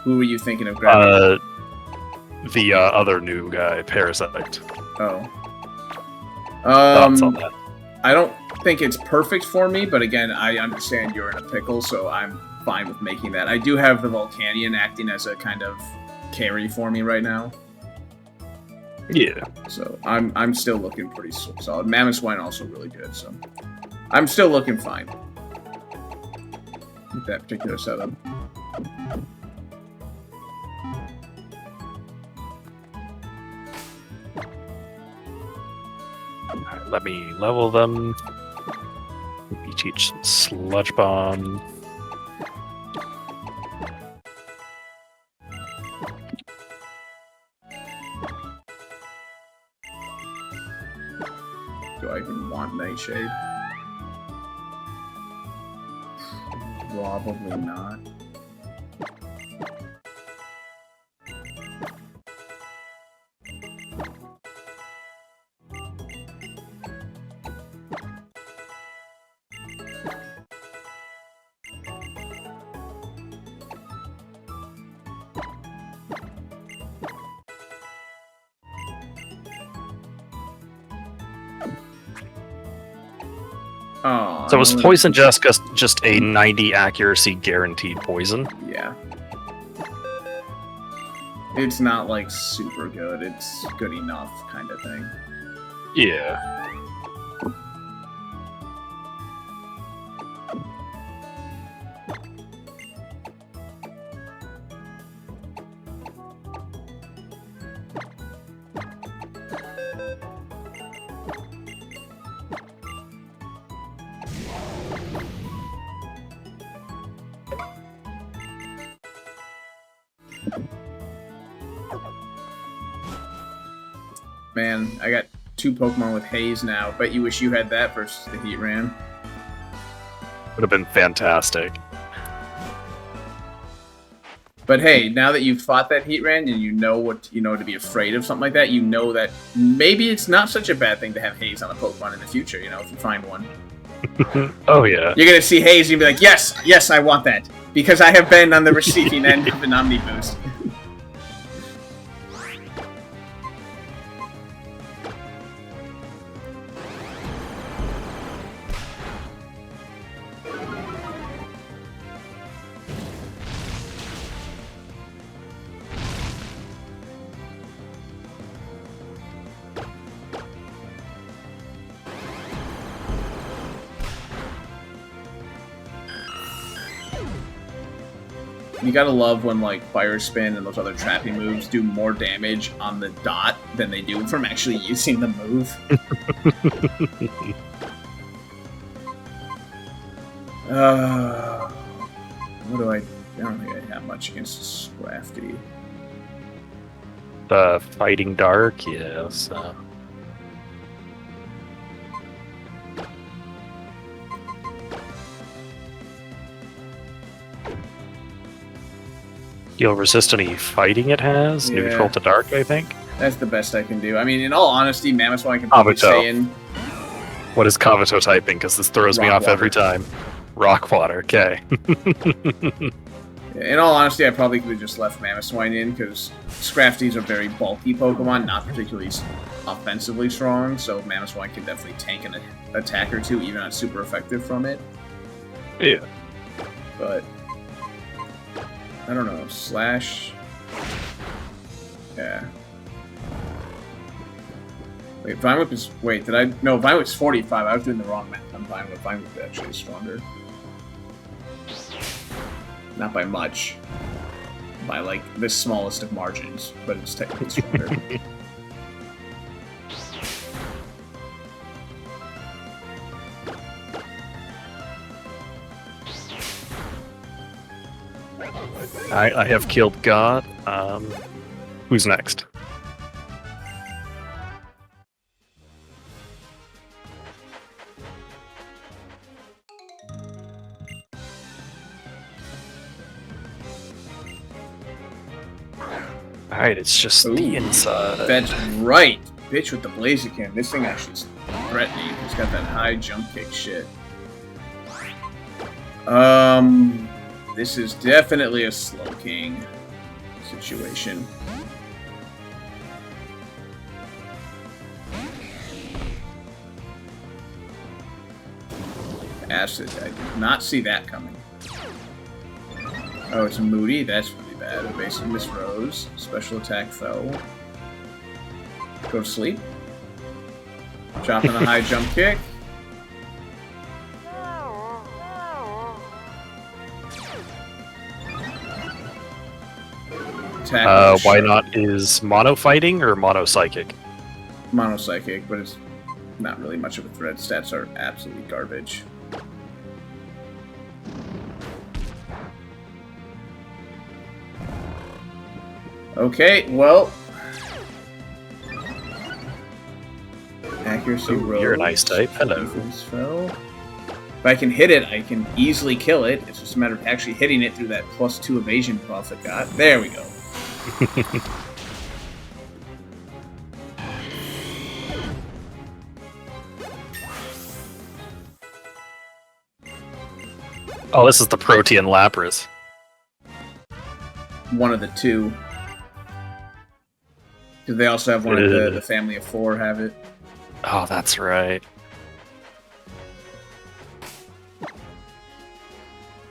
Who were you thinking of grabbing? The other new guy, Parasite. Oh. Thoughts on that? I don't think it's perfect for me, but again, I understand you're in a pickle, so I'm fine with making that. I do have the Volcanion acting as a kind of carry for me right now. Yeah. So I'm still looking pretty solid. Mammothswine also really good, so I'm still looking fine with that particular setup. Alright, let me level them. We teach Sludge Bomb. Do I even want Nightshade? Probably not. Oh, So was Poison just a 90 accuracy guaranteed poison? Yeah. It's not like super good, it's good enough kind of thing. Yeah. Man, I got 2 Pokemon with Haze now. Bet you wish you had that versus the Heatran. Would have been fantastic. But hey, now that you've fought that Heatran and you know what to be afraid of something like that, you know that maybe it's not such a bad thing to have Haze on a Pokemon in the future, you know, if you find one. Oh yeah. You're gonna see Haze and you'll be like, yes, I want that. Because I have been on the receiving end of an Omni Boost. You gotta love when, like, Fire Spin and those other trapping moves do more damage on the dot than they do from actually using the move. What do I don't think I have much against Scrafty. The Fighting Dark, yes. You'll resist any fighting it has. Yeah. Neutral to dark, I think. That's the best I can do. I mean, in all honesty, Mammothswine can probably stay in. What is Kabuto typing? Because this throws me off every time. Rock Water, okay. In all honesty, I probably could have just left Mammothswine in, because Scrafty's a very bulky Pokemon, not particularly offensively strong, so Mammothswine can definitely tank an attack or two, even not super effective from it. Yeah. But I don't know, Slash. Yeah. Wait, Vine Whip is. Wait, did I? No, Vine Whip's 45. I was doing the wrong math on Vine Whip. Vine Whip actually is stronger. Not by much. By, like, the smallest of margins, but it's technically stronger. I have killed God. Who's next? Alright, it's just the inside. That's right. Bitch with the Blaziken. This thing actually is threatening. It's got that high jump kick shit. This is definitely a Slowking. situation. Acid. I did not see that coming. Oh, it's Moody. That's really bad. Evasive Miss Rose. Special attack fell. Go to sleep. Chop in the high jump kick. Attack why not is mono fighting or mono psychic? Mono psychic, but it's not really much of a threat. Stats are absolutely garbage. Okay, well. Accuracy rose. You're an ice type. Hello. Defense fell. If I can hit it, I can easily kill it. It's just a matter of actually hitting it through that +2 evasion buff it got. There we go. Oh, this is the Protean Lapras. One of the two. Because they also have one of the family of 4 have it. Oh, that's right.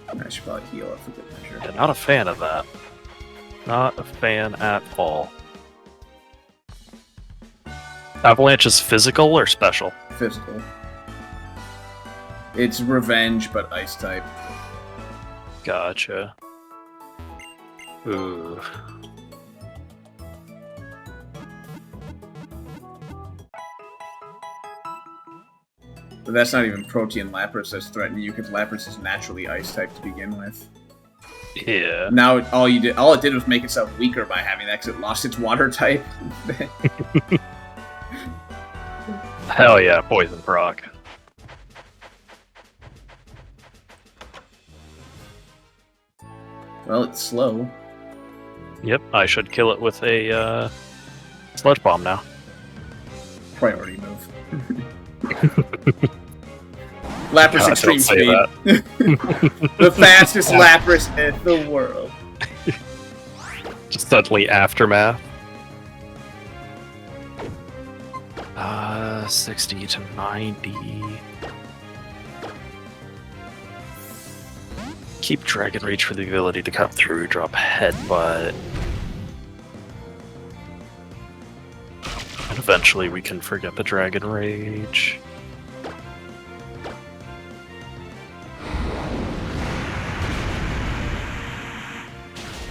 I should probably heal up for good measure. Yeah, not a fan of that. Not a fan at all. Avalanche is physical or special? Physical. It's revenge, but ice type. Gotcha. Ooh. But that's not even Protean Lapras that's threatening you, because Lapras is naturally ice type to begin with. Yeah. Now all it did was make itself weaker by having that, because it lost its water type. Hell yeah, Poison Proc. Well, it's slow. Yep, I should kill it with a Sludge Bomb now. Priority move. Lapras God, Extreme don't say Speed. that. The fastest Lapras in the world. Just suddenly Aftermath. 60 to 90. Keep Dragon Rage for the ability to cut through, drop Headbutt. And eventually we can forget the Dragon Rage.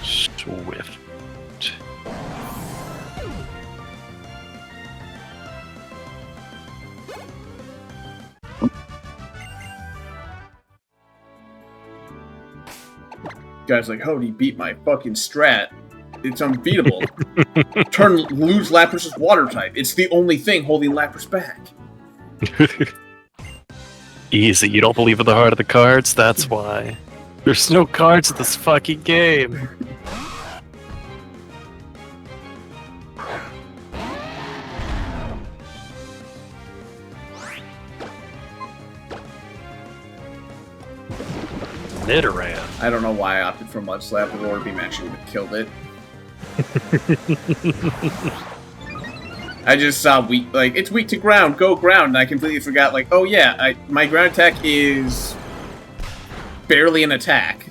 Swift. Guys like, oh, he beat my fucking strat. It's unbeatable. Lose Lapras' water type. It's the only thing holding Lapras back. Easy, you don't believe in the heart of the cards? That's why. There's no cards in this fucking game. Nidoran. I don't know why I opted for Mud Slap. The Roar Beam actually would have killed it. I just saw weak, like, it's weak to ground, go ground, and I completely forgot, like, oh yeah, my ground attack is barely an attack.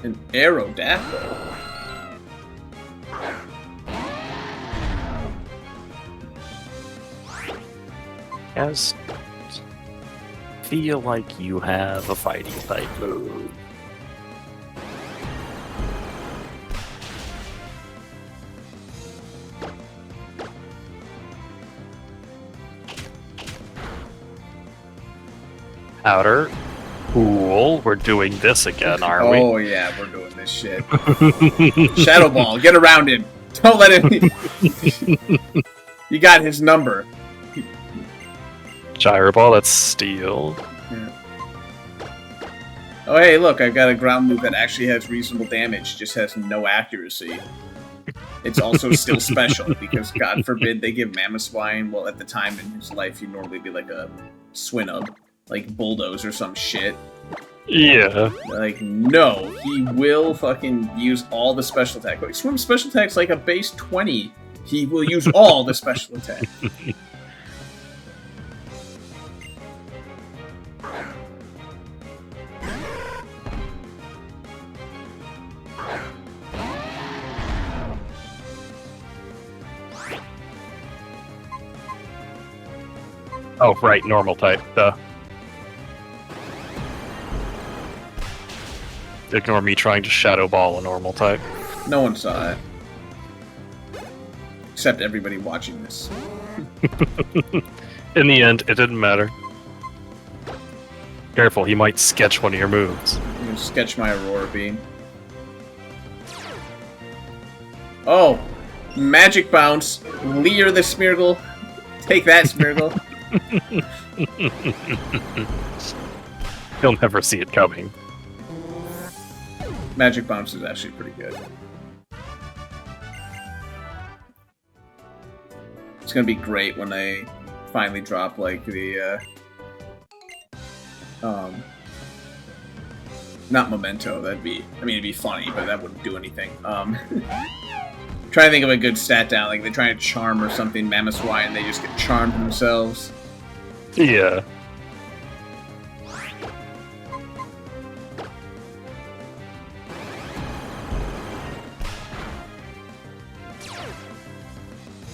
An Aerodactyl. As feel like you have a fighting type move. Outer. Cool. We're doing this again, are we? Oh yeah, we're doing this shit. Shadow Ball, get around him. Don't let him. You got his number. Gyro Ball, that's steel. Yeah. Oh hey, look, I've got a ground move that actually has reasonable damage, just has no accuracy. It's also still special, because God forbid they give Mamoswine, well, at the time in his life, he'd normally be like a Swinub, like Bulldoze or some shit. Yeah. Like, no, he will fucking use all the special attack. Like, Swim special attack's like a base 20. He will use all the special attack. Oh, right, normal type, duh. Ignore me trying to Shadow Ball a normal type. No one saw it. Except everybody watching this. In the end, it didn't matter. Careful, he might sketch one of your moves. You can sketch my Aurora Beam. Oh! Magic Bounce! Leer the Smeargle! Take that, Smeargle! He'll never see it coming. Magic Bounce is actually pretty good. It's gonna be great when they finally drop, like, the, not Memento, that'd be, I mean, it'd be funny, but that wouldn't do anything. Trying to think of a good stat down, like, they're trying to charm or something, Mamoswine, and they just get charmed themselves. Yeah.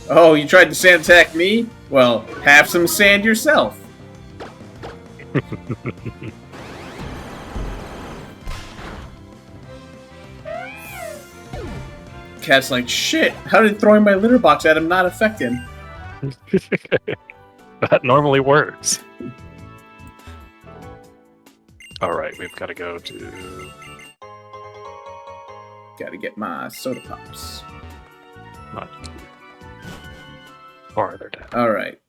Oh, you tried to sand attack me? Well, have some sand yourself. Cat's like, shit, how did throwing my litter box at him not affect him? That normally works. Alright, we've got to go to... Gotta get my soda pops. Not farther down. Alright.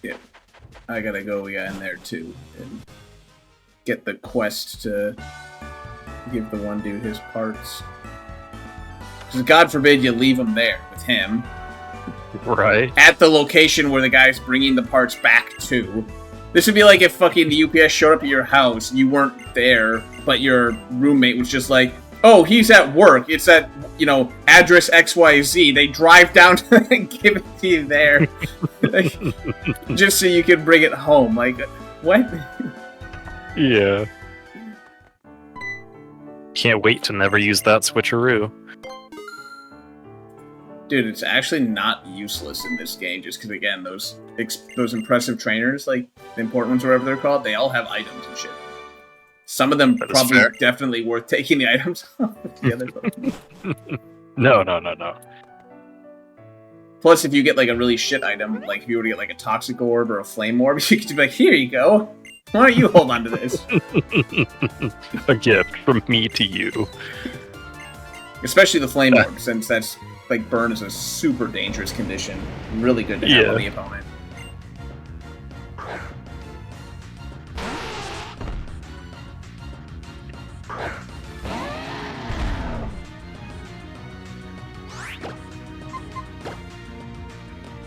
Yeah. I gotta go in there too. And get the quest to give the one dude his parts. Because God forbid you leave him there with him. Right. At the location where the guy's bringing the parts back to. This would be like if fucking the UPS showed up at your house, you weren't there, but your roommate was just like, oh, he's at work. It's at, you know, address XYZ. They drive down to and give it to you there. Like, just so you can bring it home. Like, what? Yeah. Can't wait to never use that switcheroo. Dude, it's actually not useless in this game, just because, again, those impressive trainers, like, the important ones, or whatever they're called, they all have items and shit. Some of them probably definitely worth taking the items off the other. No. Plus, if you get, like, a really shit item, like, if you were to get, like, a Toxic Orb or a Flame Orb, you could just be like, here you go. Why don't you hold on to this? A gift from me to you. Especially the Flame Orb, since that's, like, burn is a super dangerous condition. Really good to have on the opponent.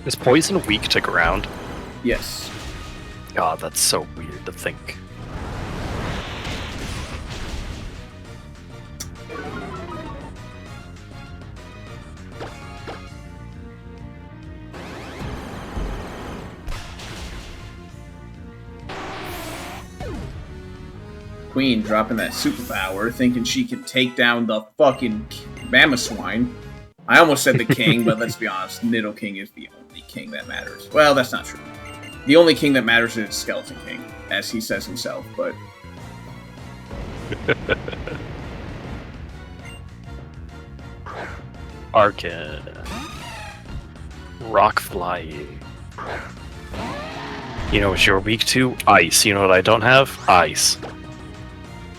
Is poison weak to ground? Yes. God, that's so weird to think. Queen dropping that superpower, thinking she can take down the fucking Mamoswine. I almost said the king, but let's be honest, Nidoking is the only king that matters. Well, that's not true. The only king that matters is Skeleton King, as he says himself, but... Arcan. Rock Fly. You know what you're weak to? Ice. You know what I don't have? Ice.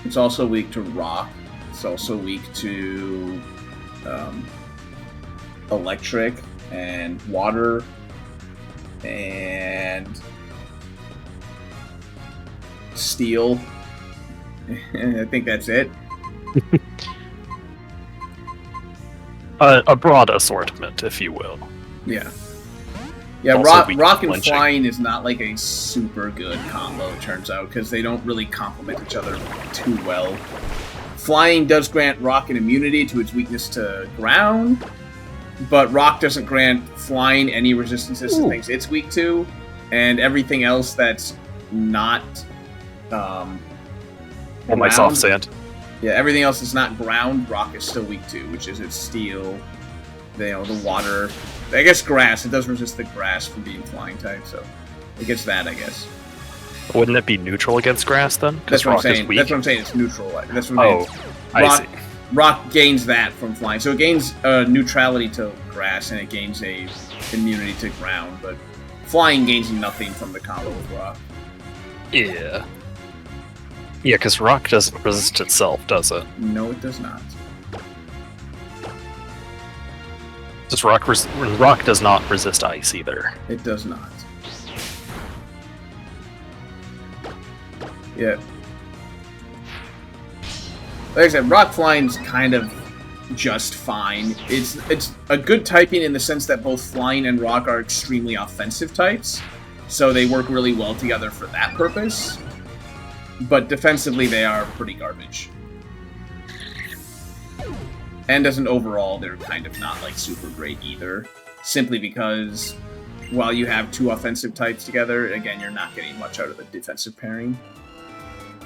It's also weak to rock. It's also weak to electric and water and steel. I think that's it. A broad assortment, if you will. Yeah. Yeah, Also rock and flinching. flying is not like a super good combo, it turns out, because they don't really complement each other too well. Flying does grant rock an immunity to its weakness to ground, but rock doesn't grant flying any resistances to things it's weak to, and everything else that's not Oh, my soft sand. Yeah, everything else that's not ground, rock is still weak to, which is its steel, the water. I guess grass. It does resist the grass from being flying type, so it gets that, I guess. Wouldn't it be neutral against grass then? That's what I'm rock is saying. weak. That's what I'm saying. It's neutral. That's what I'm saying. I see. Rock gains that from flying, so it gains neutrality to grass and it gains a immunity to ground, but flying gains nothing from the combo with rock. Yeah. Yeah, because rock doesn't resist itself, does it? No, it does not. Just rock does not resist ice either. It does not. Yeah. Like I said, rock flying's kind of just fine. It's a good typing in the sense that both flying and rock are extremely offensive types, so they work really well together for that purpose. But defensively, they are pretty garbage. And as an overall, they're kind of not like super great either. Simply because while you have two offensive types together, again, you're not getting much out of the defensive pairing.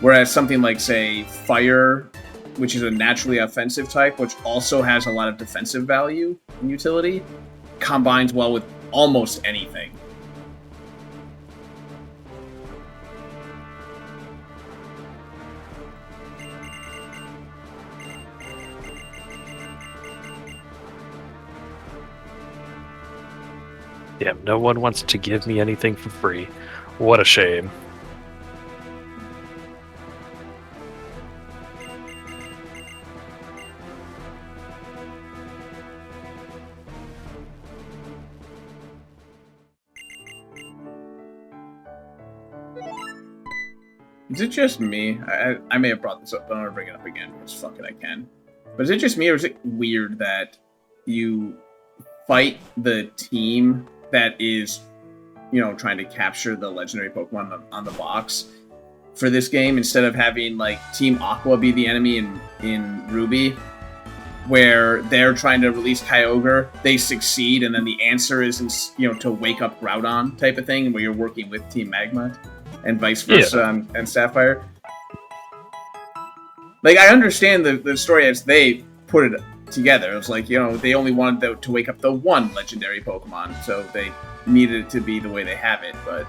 Whereas something like, say, fire, which is a naturally offensive type, which also has a lot of defensive value and utility, combines well with almost anything. Damn, no one wants to give me anything for free. What a shame. Is it just me? I may have brought this up, but I'm gonna bring it up again because fuck it, I can. But is it just me, or is it weird that you fight the team that is, you know, trying to capture the legendary Pokemon on the box for this game instead of having like Team Aqua be the enemy in Ruby, where they're trying to release Kyogre, they succeed, and then the answer is, you know, to wake up Groudon type of thing, where you're working with Team Magma, and vice versa and Sapphire. Like, I understand the story as they put it together. It was like, you know, they only wanted to wake up the one legendary Pokemon, so they needed it to be the way they have it, but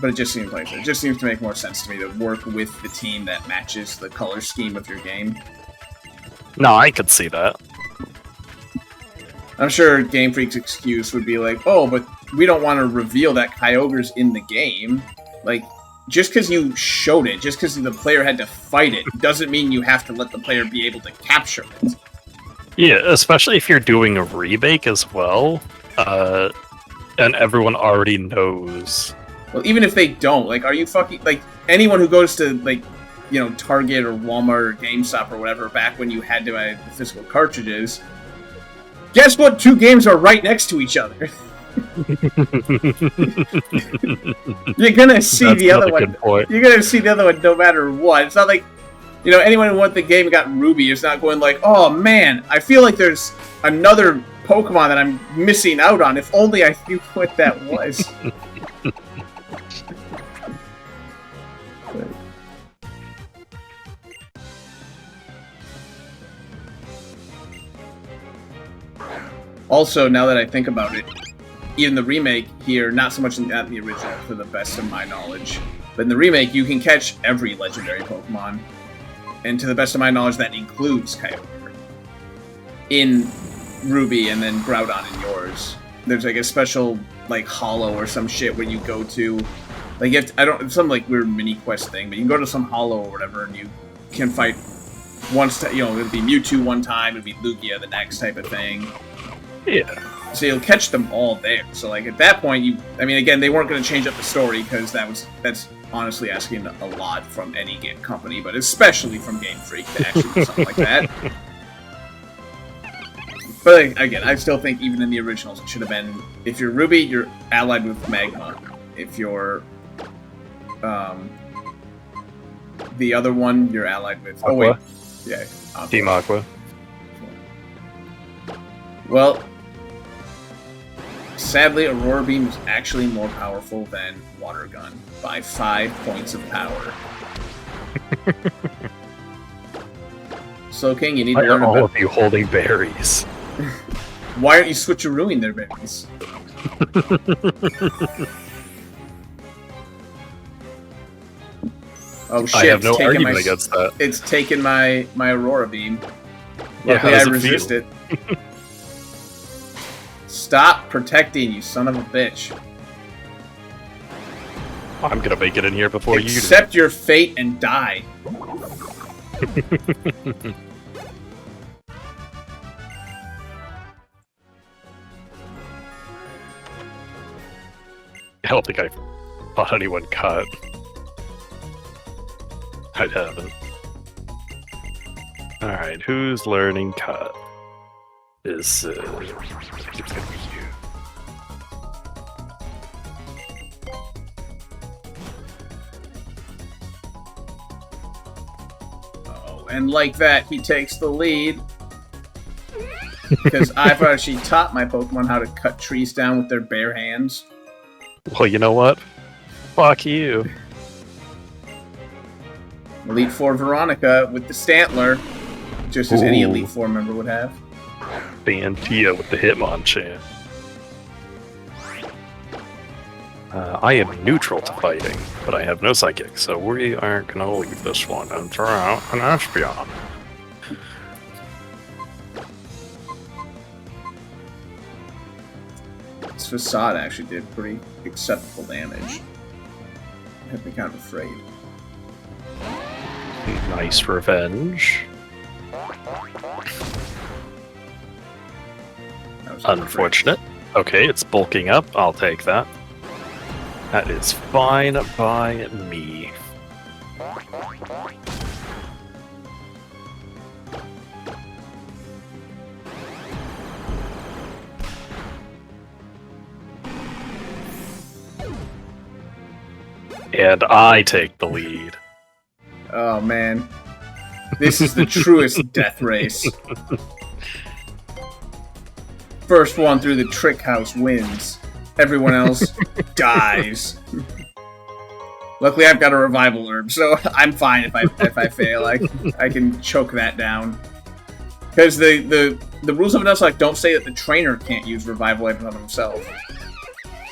it just seems like it just seems to make more sense to me to work with the team that matches the color scheme of your game. No, I could see that. I'm sure Game Freak's excuse would be like, oh, but we don't want to reveal that Kyogre's in the game. Like, just because you showed it, just because the player had to fight it, doesn't mean you have to let the player be able to capture it. Yeah, especially if you're doing a remake as well, and everyone already knows. Well, even if they don't, like, are you fucking, like, anyone who goes to, like, you know, Target or Walmart or GameStop or whatever, back when you had to buy the physical cartridges, guess what? Two games are right next to each other. You're gonna see That's the other one. good point. You're gonna see the other one no matter what. It's not like, you know, anyone who won the game and got Ruby is not going like, oh man, I feel like there's another Pokemon that I'm missing out on. If only I knew what that was. Also, now that I think about it, even the remake here, not so much in the original, to the best of my knowledge, but in the remake, you can catch every legendary Pokemon. and to the best of my knowledge, that includes Kyogre in Ruby, and then Groudon in yours. There's like a special like hollow or some shit where you go to, like you have to, it's some like weird mini quest thing, but you can go to some hollow or whatever, and you can fight once. It'll be Mewtwo one time, it'll be Lugia the next type of thing. Yeah. So you'll catch them all there. So like at that point, I mean, again, they weren't going to change up the story because that's honestly asking a lot from any game company, but especially from Game Freak to actually do something like that. But like, again, I still think even in the originals, it should have been, if you're Ruby, you're allied with Magma. If you're the other one, you're allied with... Aqua. Oh, wait. Yeah. Aqua. Team Aqua. Well, sadly, Aurora Beam is actually more powerful than Water Gun by 5 points of power. Slow King, you need to learn all about... of you holding berries? Why aren't you switcherooing their berries? Oh shit! I have no taken argument against that. It's taken my Aurora Beam. Yeah, Luckily, how I does it resist feel? it. Stop protecting, you son of a bitch! I'm gonna make it in here before you do. Accept your fate and die. I don't think I thought anyone cut. I haven't. Alright, who's learning cut? It's gonna be you. Oh, and like that, he takes the lead. Because I've actually taught my Pokemon how to cut trees down with their bare hands. Well, you know what? Fuck you. Elite Four Veronica with the Stantler, just as any Ooh. Elite Four member would have. Bantia with the Hitmonchan. I am neutral to fighting, but I have no psychic, so we aren't gonna leave this one and throw out an Espeon. This Facade actually did pretty acceptable damage. I have been kind of afraid. Nice revenge. That was Unfortunate. Okay, it's bulking up. I'll take that. That is fine by me. And I take the lead. Oh man. This is the truest death race. First one through the trick house wins. Everyone else dies. Luckily, I've got a revival herb, so I'm fine if I fail. I can choke that down. Because the rules of Nuzlocke don't say that the trainer can't use revival items on himself.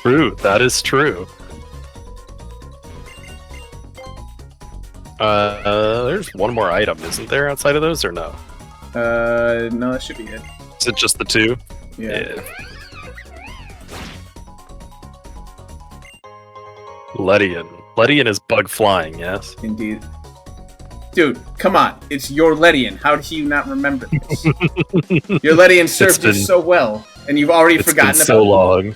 True, that is true. There's one more item, isn't there, outside of those, or no? No, that should be it. Is it just the two? Yeah. Ledian. Ledian is bug flying, yes? Indeed. Dude, come on. It's your Ledian. How do you not remember this? Your Ledian served you so well, and you've already forgotten about it. so long.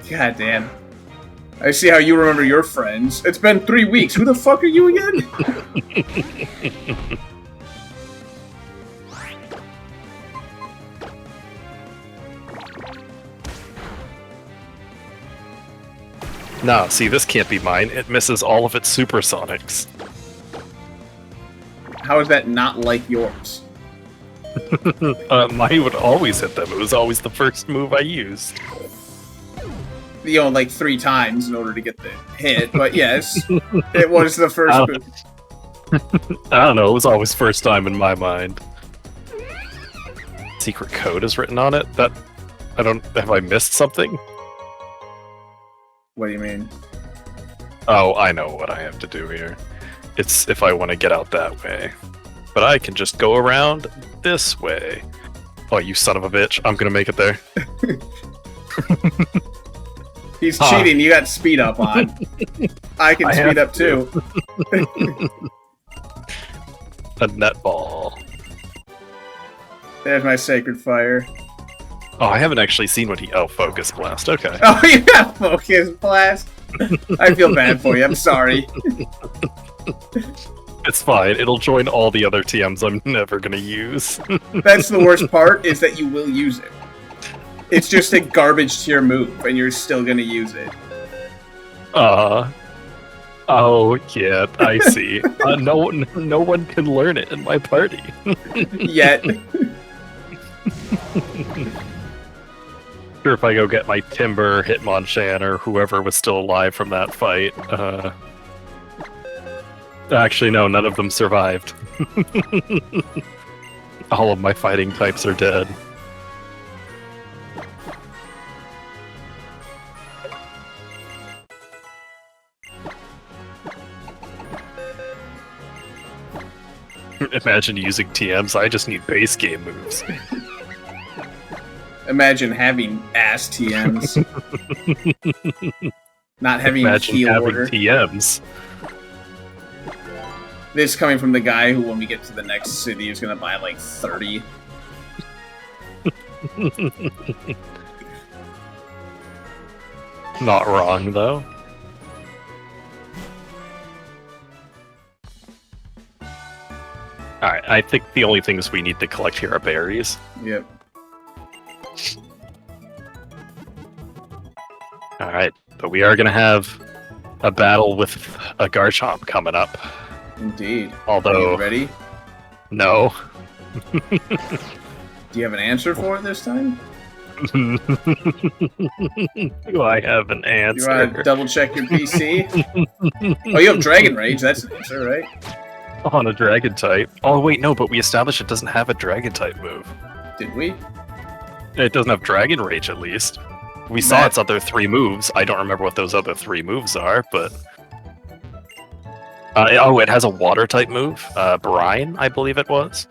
God damn. I see how you remember your friends. It's been 3 weeks. Who the fuck are you again? Nah, see, this can't be mine. It misses all of its supersonics. How is that not like yours? Mine would always hit them. It was always the first move I used. You know, like 3 times in order to get the hit, but yes, it was the first move. I don't know, it was always first time in my mind. Secret code is written on it? That... have I missed something? What do you mean? Oh, I know what I have to do here. It's if I want to get out that way. But I can just go around this way. Oh, you son of a bitch. I'm gonna make it there. He's cheating. You got speed up on. I can speed up too. A netball. There's my sacred fire. Oh, I haven't actually seen what he... Oh, focus blast. Okay. Oh, you got focus blast. I feel bad for you. I'm sorry. It's fine. It'll join all the other TMs I'm never gonna use. That's the worst part, is that you will use it. It's just a garbage tier move, and you're still gonna use it. Oh, yeah, I see. No one can learn it in my party. Yet. Sure, if I go get my Timber, Hitmonchan, or whoever was still alive from that fight, actually, no, none of them survived. All of my fighting types are dead. Imagine using TMs, I just need base game moves. Imagine having ass TMs. Not having Imagine heal having order. TMs. This is coming from the guy who, when we get to the next city, is gonna buy like 30. Not wrong, though. Alright, I think the only things we need to collect here are berries. Yep. Alright, but we are gonna have a battle with a Garchomp coming up. Indeed. Although... Are you ready? No. Do you have an answer for it this time? Do I have an You answer? want to double check your PC? Oh, you have Dragon Rage. That's an answer, right? On a Dragon type. Oh, wait, no, but we established it doesn't have a Dragon type move. Did we? It doesn't have Dragon Rage, at least. We saw its other 3 moves. I don't remember what those other 3 moves are, but... oh, it has a water type move. Brine, I believe it was.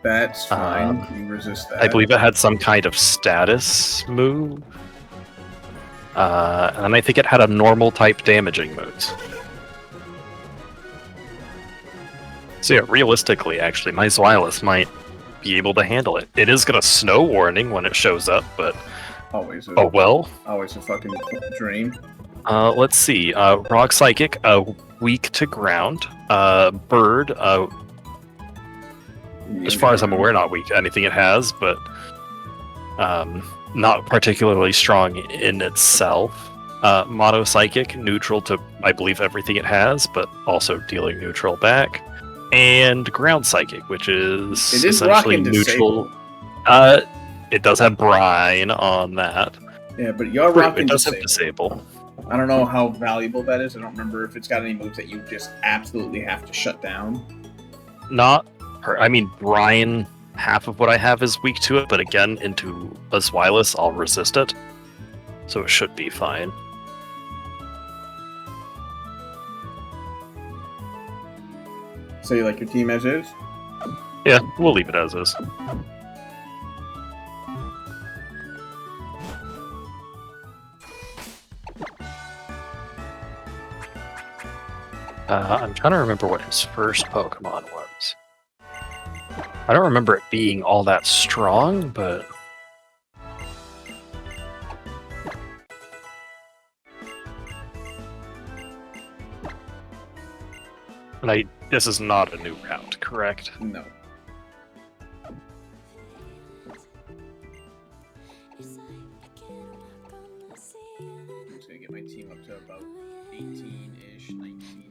That's fine. You resist that. I believe it had some kind of status move. And I think it had a normal type damaging moves. So yeah, realistically, actually, my Zweilous might be able to handle it. It is going to snow warning when it shows up, but... Always a, oh well. Always a fucking dream. Let's see. Rock Psychic, weak to ground. Bird, as far as I'm aware, not weak to anything it has, but not particularly strong in itself. Mono Psychic, neutral to, I believe, everything it has, but also dealing neutral back. And Ground Psychic, which is essentially neutral. It does have Brine on that. Yeah, but you're rocking It does have Disable. I don't know how valuable that is. I don't remember if it's got any moves that you just absolutely have to shut down. Not her. I mean, Brine, half of what I have is weak to it, but again, into a Zweilous, I'll resist it. So it should be fine. So you like your team as is? Yeah, we'll leave it as is. I'm trying to remember what his first Pokemon was. I don't remember it being all that strong, but... And this is not a new route, correct? No. I'm just gonna get my team up to about 18-ish, 19.